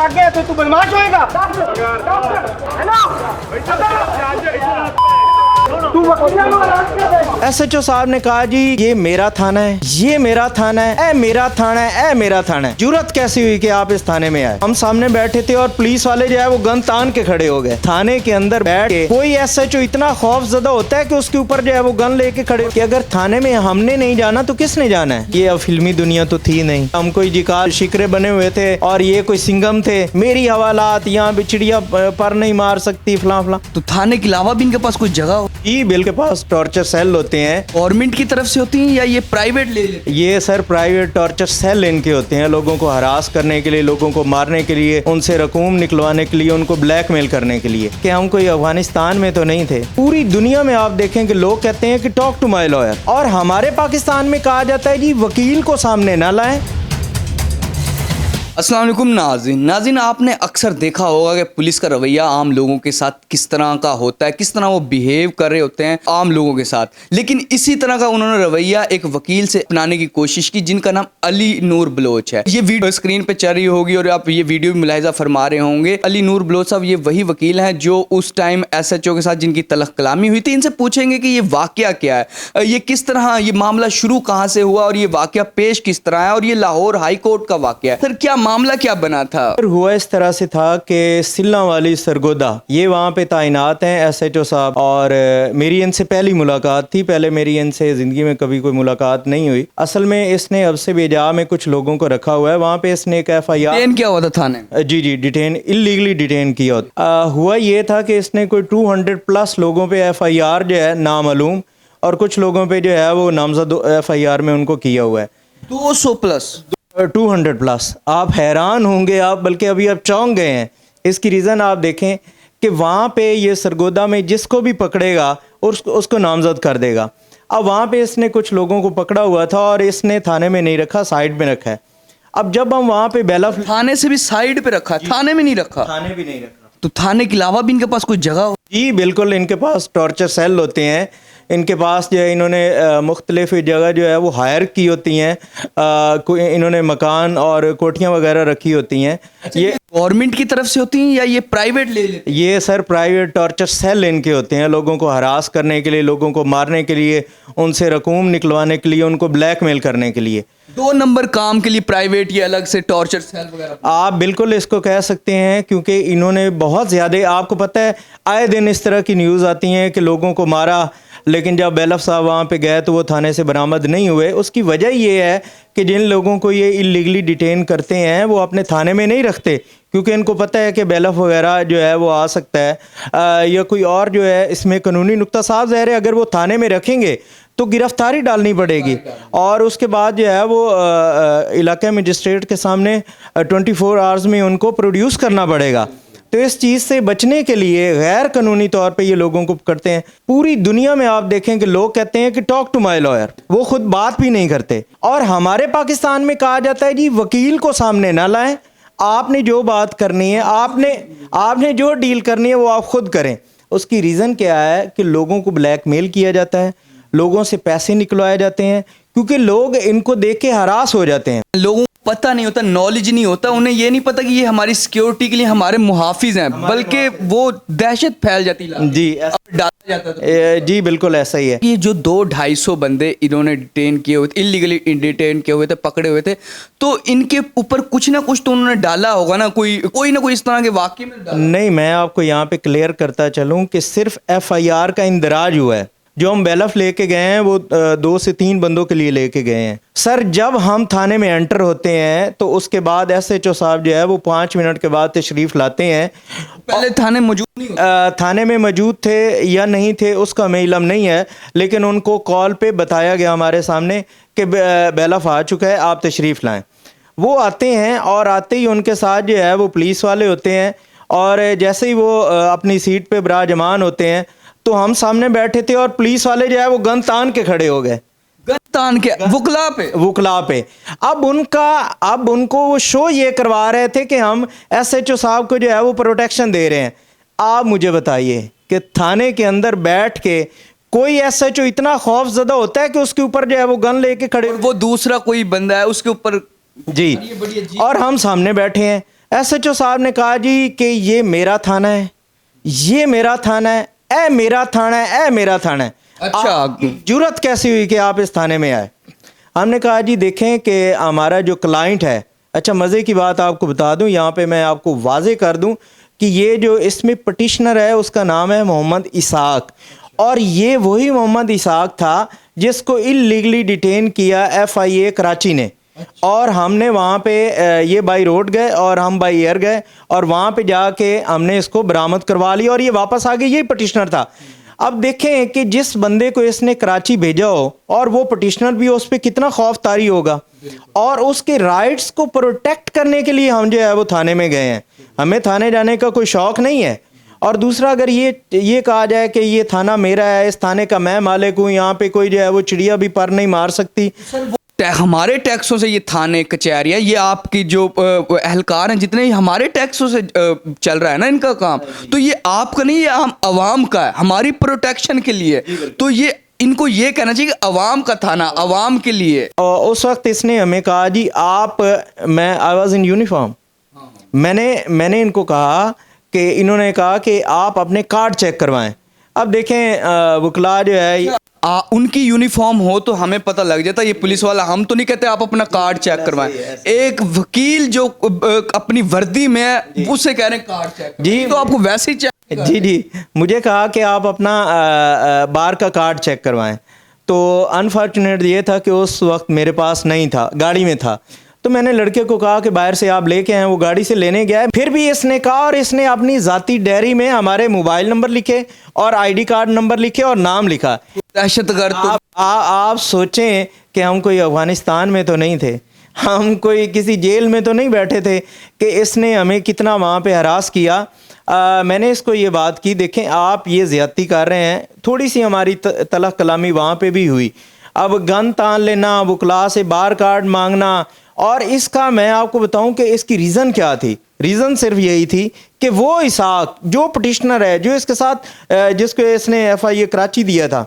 भाग गया तो तू बदमाश होएगा? हेलो, तू वकील हो? SHO साहब ने कहा जी ये मेरा थाना है, ये मेरा थाना है, मेरा थाना है, मेरा थाना है। जरूरत कैसी हुई कि आप इस थाने में आए? हम सामने बैठे थे और पुलिस वाले जो है वो गन तान के खड़े हो गए। थाने के अंदर बैठ के कोई SHO इतना खौफजदा होता है कि उसके ऊपर जो है वो गन लेके खड़े कि अगर थाने में हमने नहीं जाना तो किसने जाना है? ये अब फिल्मी दुनिया तो थी नहीं। हम कोई जिकार शिकरे बने हुए थे और ये कोई सिंघम थे, मेरी हवालात यहाँ बिचड़िया पर नहीं मार सकती फलां फलां। तो थाने के अलावा भी इनके पास कोई जगह हो? ई बिल के पास टॉर्चर सेल होते हैं। गवर्नमेंट की तरफ से होती हैं या ये प्राइवेट ले लेते हैं? ये सर प्राइवेट टॉर्चर सेल इनके होते हैं, लोगों को हरास करने के लिए, लोगों को मारने के लिए, उनसे रकूम निकलवाने के लिए, उनको ब्लैकमेल करने के लिए। कि हम कोई अफगानिस्तान में तो नहीं थे। पूरी दुनिया में आप देखें कि लोग कहते हैं कि टॉक टू माय लॉयर, और हमारे पाकिस्तान में कहा जाता है जी वकील को सामने ना लाएं। अस्सलाम वालेकुम नाज़रीन, आपने अक्सर देखा होगा कि पुलिस का रवैया आम लोगों के साथ किस तरह का होता है, किस तरह वो बिहेव कर रहे होते हैं आम लोगों के साथ। लेकिन इसी तरह का उन्होंने रवैया एक वकील से अपनाने की कोशिश की जिनका नाम अली नूर बलोच है। ये वीडियो स्क्रीन पे चल रही होगी और आप ये वीडियो भी मुलाहिजा फरमा रहे होंगे। अली नूर बलोच साहब ये वही वकील हैं जो उस टाइम SHO के साथ जिनकी तलख कलामी हुई थी। इनसे पूछेंगे कि ये वाकया क्या है, ये किस तरह, ये मामला शुरू कहाँ से हुआ और ये वाकया पेश किस तरह है, और ये लाहौर हाई कोर्ट का वाकया है। सर क्या मामला क्या बना था? हुआ इस तरह से था कि सिल्ला वाली सरगोदा ये वहाँ पे तैनात हैं SHO साहब, और मेरी इनसे पहली मुलाकात थी। पहले मेरी इनसे ज़िंदगी में कभी कोई मुलाकात नहीं हुई। असल में इसने अब से बेजा में कुछ लोगों को रखा हुआ है। वहाँ पे इसने एक FIR डिटेन किया हुआ था थाने? जी डिटेन, इलीगली डिटेन किया होता। हुआ ये था कि इसने कोई 200 प्लस लोगों पे FIR जो है नामालूम, और कुछ लोगों पे जो है वो नामजद FIR में उनको किया हुआ है 200 प्लस 200 प्लस। आप हैरान होंगे, आप बल्कि अभी आप चौंक गए हैं। इसकी रीज़न आप देखें कि वहाँ पे ये सरगोदा में जिसको भी पकड़ेगा उसको नामजद कर देगा। अब वहाँ पे इसने कुछ लोगों को पकड़ा हुआ था और इसने थाने में नहीं रखा, साइड में रखा है। अब जब हम वहाँ पे बेलफ, थाने से भी साइड पे रखा, थाने में नहीं रखा? थाने भी नहीं रखा। तो थाने के अलावा भी इनके पास कोई जगह हो? जी बिल्कुल, इनके पास टॉर्चर सेल होते हैं। इनके पास जो है इन्होंने मुख्तलिफ जगह जो है वो हायर की होती हैं, इन्होंने मकान और कोठियाँ वगैरह रखी होती हैं। ये गवर्नमेंट की तरफ से होती हैं या ये प्राइवेट ले लेते हैं? ये सर प्राइवेट टॉर्चर सेल इनके होते हैं, लोगों को हरास करने के लिए, लोगों को मारने के लिए, उनसे रकूम निकलवाने के लिए, उनको ब्लैकमेल करने के लिए। 2 नंबर काम के लिए प्राइवेट या अलग से टॉर्चर सेल वगैरह? आप बिल्कुल इसको कह सकते हैं, क्योंकि इन्होंने बहुत ज़्यादा, आपको पता है आए दिन इस तरह की न्यूज़ आती हैं कि लोगों को मारा, लेकिन जब बेलफ साहब वहाँ पे गए तो वो थाने से बरामद नहीं हुए। उसकी वजह ये है कि जिन लोगों को ये इलीगली डिटेन करते हैं वो अपने थाने में नहीं रखते, क्योंकि इनको पता है कि बेलफ वगैरह जो है वो आ सकता है या कोई और जो है इसमें कानूनी नुक्ता साफ ज़ाहिर है। अगर वो थाने में रखेंगे तो गिरफ्तारी डालनी पड़ेगी, और उसके बाद जो है वो इलाका मजिस्ट्रेट के सामने 24 आवर्स में उनको प्रोड्यूस करना पड़ेगा। तो इस चीज़ से बचने के लिए गैर कानूनी तौर पे ये लोगों को करते हैं। पूरी दुनिया में आप देखें कि लोग कहते हैं कि टॉक टू माय लॉयर, वो खुद बात भी नहीं करते। और हमारे पाकिस्तान में कहा जाता है जी वकील को सामने ना लाएं, आपने जो बात करनी है, आपने जो डील करनी है वो आप खुद करें। उसकी रीज़न क्या है कि लोगों को ब्लैकमेल किया जाता है, लोगों से पैसे निकलवाए जाते हैं, क्योंकि लोग इनको देख के हरास हो जाते हैं। लोगों को पता नहीं होता, नॉलेज नहीं होता, उन्हें ये नहीं पता कि ये हमारी सिक्योरिटी के लिए हमारे मुहाफिज हैं, बल्कि वो दहशत फैल जाती है जी डाला जाता है। जी बिल्कुल ऐसा ही है। ये जो 200-250 बंदे इन्होंने डिटेन किए हुए थे, इलीगली डिटेन किए हुए थे, पकड़े हुए थे, तो इनके ऊपर कुछ ना कुछ तो उन्होंने डाला होगा ना, कोई ना कोई इस तरह के वाकये में डाला। नहीं, मैं आपको यहाँ पे क्लियर करता चलूँ कि सिर्फ FIR का इंदराज हुआ है। जो हम बेलफ लेके गए हैं वो 2 से 3 बंदों के लिए लेके गए हैं। सर जब हम थाने में एंटर होते हैं तो उसके बाद SHO साहब जो है वो 5 मिनट के बाद तशरीफ़ लाते हैं। पहले थाने मौजूद नहीं होते? थाने में मौजूद थे या नहीं थे उसका हमें इल्म नहीं है, लेकिन उनको कॉल पे बताया गया हमारे सामने कि बेलफ आ चुका है, आप तशरीफ़ लाएँ। वो आते हैं और आते ही उनके साथ जो है वो पुलिस वाले होते हैं, और जैसे ही वो अपनी सीट पे बिराजमान होते हैं तो हम सामने बैठे थे और पुलिस वाले जो है वो गन तान के खड़े हो गए। गन तान के वुकला पे। अब उनको वो शो ये करवा रहे थे कि हम SHO साहब को जो है वो प्रोटेक्शन दे रहे हैं। आप मुझे बताइए कि थाने के अंदर बैठ के कोई SHO इतना खौफजदा होता है कि उसके ऊपर जो है वो गन लेके खड़े, वो दूसरा कोई बंदा है उसके ऊपर जी, और हम सामने बैठे हैं। ایس ایچ او صاحب نے کہا جی کہ یہ میرا تھانہ ہے، یہ میرا تھانہ ہے، اے میرا تھانہ ہے، اے میرا تھانہ ہے. اچھا، آپ کی جرت کیسی ہوئی کہ آپ اس تھانے میں آئے؟ ہم نے کہا جی دیکھیں کہ ہمارا جو کلائنٹ ہے، اچھا مزے کی بات آپ کو بتا دوں، یہاں پہ میں آپ کو واضح کر دوں کہ یہ جو اس میں پٹیشنر ہے اس کا نام ہے محمد اسحاق، اور یہ وہی محمد اسحاق تھا جس کو انلیگلی ڈیٹین کیا ایف آئی اے کراچی نے. اور ہم نے وہاں پہ یہ بائی روڈ گئے اور ہم بائی ایئر گئے اور وہاں پہ جا کے ہم نے اس کو برآمد کروا لی اور یہ واپس آ گئی، یہی پٹیشنر تھا. اب دیکھیں کہ جس بندے کو اس نے کراچی بھیجا ہو اور وہ پٹیشنر بھی اس پہ کتنا خوف طاری ہوگا، اور اس کے رائٹس کو پروٹیکٹ کرنے کے لیے ہم جو ہے وہ تھانے میں گئے ہیں. ہمیں تھانے جانے کا کوئی شوق نہیں ہے. اور دوسرا اگر یہ کہا جائے کہ یہ تھانہ میرا ہے، اس تھانے کا میں مالک ہوں، یہاں پہ کوئی جو ہے وہ چڑیا بھی پر نہیں مار سکتی. ہمارے ٹیکسوں سے یہ تھانے کچہریاں، یہ آپ کی جو اہلکار ہیں جتنے ہمارے ٹیکسوں سے چل رہا ہے نا ان کا کام، تو یہ آپ کا نہیں، یہ ہم عوام کا ہے، ہماری پروٹیکشن کے لیے. تو یہ ان کو یہ کہنا چاہیے کہ عوام کا تھانہ عوام کے لیے. اور اس وقت اس نے ہمیں کہا جی آپ، میں آئی واز ان یونیفارم، میں نے ان کو کہا کہ انہوں نے کہا کہ آپ اپنے کارڈ چیک کروائیں. اب دیکھیں وکلا جو ہے ان کی یونیفارم ہو تو ہمیں پتہ لگ جاتا یہ پولیس والا، ہم تو نہیں کہتے آپ اپنا کارڈ چیک کروائیں. ایک وکیل جو اپنی وردی میں ہے اسے کہہ رہے ہیں کارڈ چیک جی، تو آپ کو ویسے ہی چیک. جی مجھے کہا کہ آپ اپنا بار کا کارڈ چیک کروائیں. تو انفارچونیٹ یہ تھا کہ اس وقت میرے پاس نہیں تھا، گاڑی میں تھا. تو میں نے لڑکے کو کہا کہ باہر سے آپ لے کے آئیں، وہ گاڑی سے لینے گیا ہے. پھر بھی اس نے کہا، اور اس نے اپنی ذاتی ڈائری میں ہمارے موبائل نمبر لکھے اور آئی ڈی کارڈ نمبر لکھے اور نام لکھا. دہشت گرد. آپ سوچیں کہ ہم کوئی افغانستان میں تو نہیں تھے، ہم کوئی کسی جیل میں تو نہیں بیٹھے تھے کہ اس نے ہمیں کتنا وہاں پہ ہراس کیا. میں نے اس کو یہ بات کی، دیکھیں آپ یہ زیادتی کر رہے ہیں. تھوڑی سی ہماری تلخ کلامی وہاں پہ بھی ہوئی. اب گن تان لینا، وکلا سے بار کارڈ مانگنا، اور اس کا میں آپ کو بتاؤں کہ اس کی ریزن کیا تھی. ریزن صرف یہی تھی کہ وہ اسحاق جو پٹیشنر ہے، جو اس کے ساتھ جس کو اس نے ایف آئی اے کراچی دیا تھا،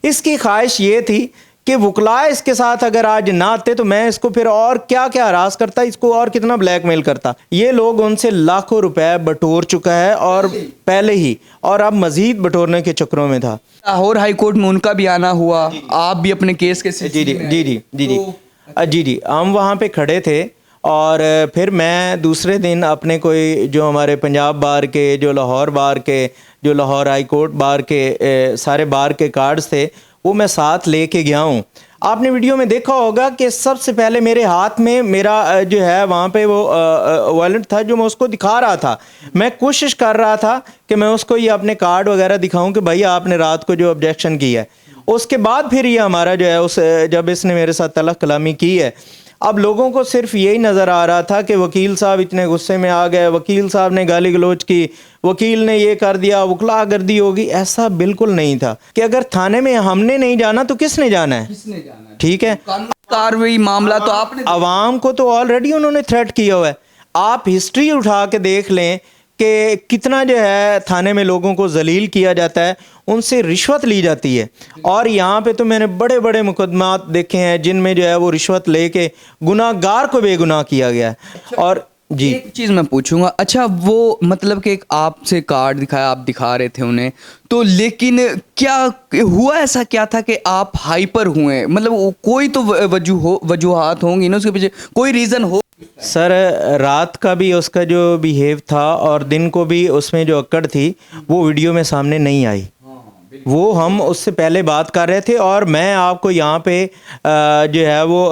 اس کی خواہش یہ تھی کہ وکلا اس کے ساتھ اگر آج نہ آتے تو میں اس کو پھر اور کیا کیا ہراس کرتا، اس کو اور کتنا بلیک میل کرتا. یہ لوگ ان سے لاکھوں روپے بٹور چکا ہے اور پہلے ہی، اور اب مزید بٹورنے کے چکروں میں تھا. لاہور ہائی کورٹ میں ان کا بھی آنا ہوا، آپ بھی اپنے کیس کے جی ہم وہاں پہ کھڑے تھے. اور پھر میں دوسرے دن اپنے کوئی جو ہمارے پنجاب بار کے، جو لاہور بار کے، جو لاہور ہائی کورٹ بار کے سارے بار کے کارڈز تھے وہ میں ساتھ لے کے گیا ہوں. آپ نے ویڈیو میں دیکھا ہوگا کہ سب سے پہلے میرے ہاتھ میں میرا جو ہے وہاں پہ وہ وائلنٹ تھا جو میں اس کو دکھا رہا تھا. میں کوشش کر رہا تھا کہ میں اس کو یہ اپنے کارڈ وغیرہ دکھاؤں کہ بھائی آپ نے رات کو جو آبجیکشن کی ہے. اس کے بعد پھر یہ ہمارا جو ہے جب اس نے میرے ساتھ تلخ کلامی کی ہے، اب لوگوں کو صرف یہی نظر آ رہا تھا کہ وکیل صاحب اتنے غصے میں آ گئے، وکیل صاحب نے گالی گلوچ کی، وکیل نے یہ کر دیا، وکلا گردی ہوگی. ایسا بالکل نہیں تھا کہ اگر تھانے میں ہم نے نہیں جانا تو کس نے جانا ہے؟ ٹھیک ہے، کاروائی معاملہ تو آپ نے، عوام کو تو آلریڈی انہوں نے تھریٹ کیا ہوا ہے. آپ ہسٹری اٹھا کے دیکھ لیں کہ کتنا جو ہے تھانے میں لوگوں کو ذلیل کیا جاتا ہے، ان سے رشوت لی جاتی ہے. اور یہاں پہ تو میں نے بڑے بڑے مقدمات دیکھے ہیں جن میں جو ہے وہ رشوت لے کے گناہ گار کو بے گناہ کیا گیا ہے. اور جی ایک چیز میں پوچھوں گا، اچھا وہ مطلب کہ آپ سے کارڈ دکھایا، آپ دکھا رہے تھے انہیں تو، لیکن کیا ہوا ایسا کیا تھا کہ آپ ہائپر ہوئے؟ مطلب کوئی تو وجوہات ہوں گی نا اس کے پیچھے، کوئی ریزن ہو. سر رات کا بھی اس کا جو بیہیو تھا اور دن کو بھی اس میں جو اکڑ تھی وہ ویڈیو میں سامنے نہیں آئی. وہ ہم اس سے پہلے بات کر رہے تھے، اور میں آپ کو یہاں پہ جو ہے وہ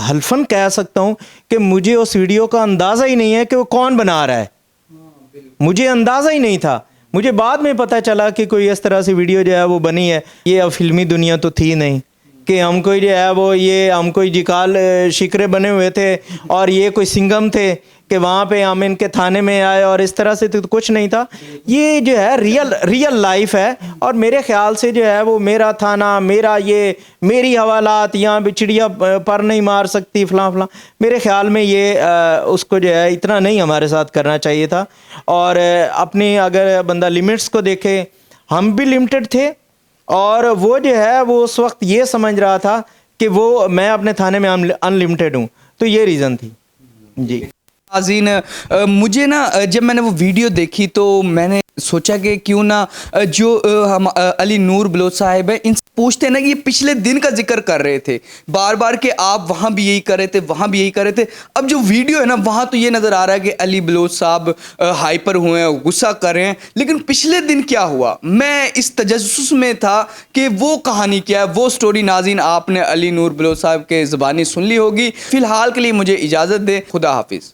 حلفاً کہہ سکتا ہوں کہ مجھے اس ویڈیو کا اندازہ ہی نہیں ہے کہ وہ کون بنا رہا ہے. مجھے اندازہ ہی نہیں تھا. مجھے بعد میں پتہ چلا کہ کوئی اس طرح سے ویڈیو جو ہے وہ بنی ہے. یہ اب فلمی دنیا تو تھی نہیں کہ ہم کوئی جو ہے وہ یہ ہم کوئی جکال شکرے بنے ہوئے تھے اور یہ کوئی سنگم تھے کہ وہاں پہ ہم ان کے تھانے میں آئے اور اس طرح سے تو کچھ نہیں تھا. یہ جو ہے ریئل لائف ہے. اور میرے خیال سے جو ہے وہ میرا تھانہ، میرا یہ میری حوالات، یہاں بھی چڑیا پر نہیں مار سکتی فلاں فلاں، میرے خیال میں یہ اس کو جو ہے اتنا نہیں ہمارے ساتھ کرنا چاہیے تھا. اور اپنی اگر بندہ لمٹس کو دیکھے، ہم بھی لمٹڈ تھے، اور وہ جو ہے وہ اس وقت یہ سمجھ رہا تھا کہ وہ میں اپنے تھانے میں ان لمٹڈ ہوں. تو یہ ریزن تھی. جی नाज़रीन मुझे ना जब मैंने वो वीडियो देखी तो मैंने सोचा कि क्यों ना जो हम अली नूर बलोच साहिब है इनसे पूछते हैं ना कि ये पिछले दिन का जिक्र कर रहे थे बार बार कि आप वहाँ भी यही कर रहे थे वहाँ भी यही कर रहे थे। अब जो वीडियो है ना वहाँ तो ये नज़र आ रहा है कि अली बलोच साहब हाइपर हुए हैं, गुस्सा कर रहे हैं, लेकिन पिछले दिन क्या हुआ मैं इस तजस्सुस में था कि वो कहानी क्या है, वो स्टोरी। नाज़रीन आपने अली नूर बलोच साहब के ज़बानी सुन ली होगी। फ़िलहाल के लिए मुझे इजाज़त दे, खुदा हाफिज़।